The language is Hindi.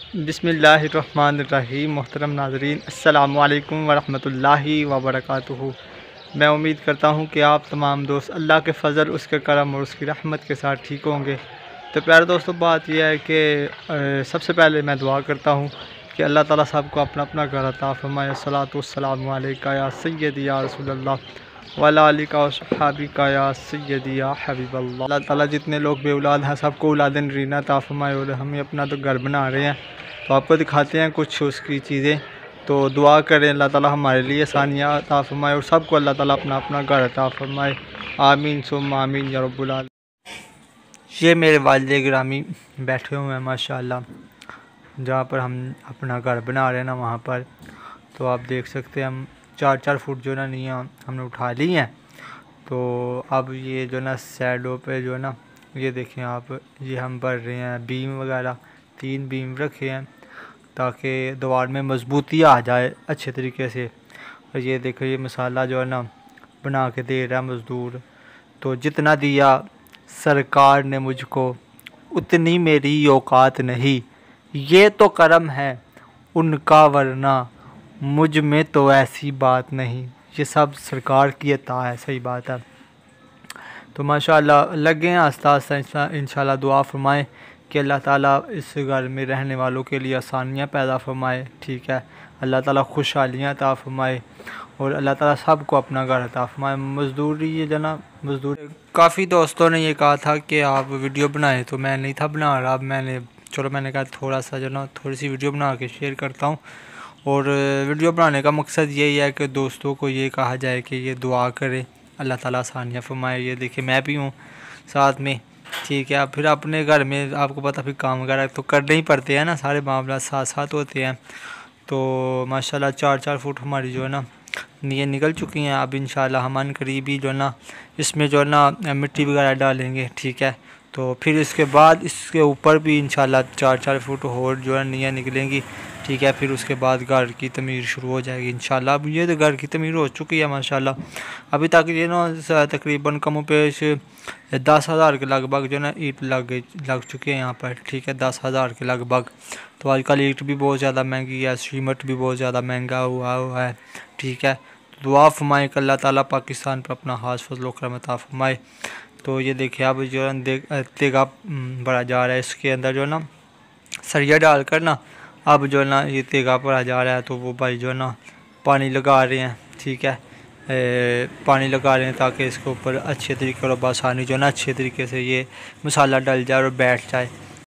बिस्मिल्लाहिर्रहमानिर्रहीम। मोहतरम नाज़रीन, अस्सलामु अलैकुम वरहमतुल्लाहि वबरकातुहू। मैं उम्मीद करता हूँ कि आप तमाम दोस्त अल्लाह के फ़ज़ल, उसके करम और उसकी रहमत के साथ ठीक होंगे। तो प्यारे दोस्तों, बात यह है कि सबसे पहले मैं दुआ करता हूँ कि अल्लाह ताला सबको अपना अपना घर अता फ़रमाए। अस्सलातु वस्सलामु अलैका या सय्यदी या रसूलल्लाह वाला आलिका व सहाबिका या सय्यदी या हबीबल्लाह। अल्लाह ताला जितने लोग बेऔलाद हैं सबको औलाद नरीना अता फ़रमाए। और हमें अपना तो घर बना रहे हैं, तो आपको दिखाते हैं कुछ उसकी चीज़ें। तो दुआ करें अल्लाह ताला हमारे लिए आसानियाँ अता फ़रमाए और सबको अल्लाह ताला अपना अपना घर अता फ़रमाए। आमीन सुम्मा आमीन या रब्बुल आलमीन। ये मेरे वालिद गिरामी बैठे हुए हैं माशाअल्लाह, जहाँ पर हम अपना घर बना रहे हैं ना, वहाँ पर। तो आप देख सकते हैं हम 4-4 फुट जो ना नींव हमने उठा ली हैं। तो अब ये जो ना साइडों पे जो ना, ये देखें आप, ये हम भर रहे हैं बीम वगैरह। 3 बीम रखे हैं ताकि दीवार में मजबूती आ जाए अच्छे तरीके से। और ये देखो, ये मसाला जो है ना बना के दे रहा है मज़दूर। तो जितना दिया सरकार ने मुझको, उतनी मेरी औकात नहीं। ये तो करम है उनका, वरना मुझ में तो ऐसी बात नहीं। ये सब सरकार की अता है, सही बात है। तो माशाअल्लाह लगे हैं आस्ता आस्ता इंशाअल्लाह। दुआ फरमाएँ कि अल्लाह ताला इस घर में रहने वालों के लिए आसानियाँ पैदा फरमाए, ठीक है। अल्लाह ताला खुशहालियाँ अता फरमाए और अल्लाह ताला सबको अपना घर अता फरमाए। मज़दूरी ये जो ना मज़दूर, काफ़ी दोस्तों ने ये कहा था कि आप वीडियो बनाएं, तो मैं नहीं था बना रहा। अब मैंने कहा थोड़ा सा जो ना थोड़ी सी वीडियो बना के शेयर करता हूँ। और वीडियो बनाने का मकसद यही है कि दोस्तों को ये कहा जाए कि ये दुआ करें अल्लाह ताला आसानियाँ फरमाए। ये देखिए मैं भी हूँ साथ में, ठीक है। फिर अपने घर में आपको पता फिर काम वगैरह तो करने ही पड़ते हैं ना, सारे मामला साथ साथ होते हैं। तो माशाल्लाह 4-4 फुट हमारी जो है ना ये निकल चुकी हैं। अब इंशाल्लाह हम करीबी जो है ना इसमें जो है ना मिट्टी वगैरह डालेंगे, ठीक है। तो फिर इसके बाद इसके ऊपर भी इंशाल्लाह 4-4 फुट और जो है नींव निकलेंगी, ठीक है। फिर उसके बाद घर की तमीर शुरू हो जाएगी इंशाल्लाह। अब ये तो घर की तमीर हो चुकी है माशाल्लाह। अभी तक ये ना तकरीबन कम पेश 10,000 के लगभग जो ना ईंट लग चुके हैं यहाँ पर, ठीक है। 10,000 के लगभग। तो आजकल ईंट भी बहुत ज़्यादा महंगी है, सीमेंट भी बहुत ज़्यादा महंगा हुआ है, ठीक है। दुआ फरमाए कि अल्लाह ताला पाकिस्तान पर अपना खास फज़ल व करम अता फरमाए। तो ये देखिए अब जो है तेगा भरा जा रहा है, इसके अंदर जो है ना सरिया डाल कर ना अब जो है ना ये तेगा भरा जा रहा है। तो वो भाई जो है ना पानी लगा रहे हैं, ठीक है। पानी लगा रहे हैं ताकि इसके ऊपर अच्छे तरीके और आसानी जो है ना अच्छे तरीके से ये मसाला डल जाए और बैठ जाए।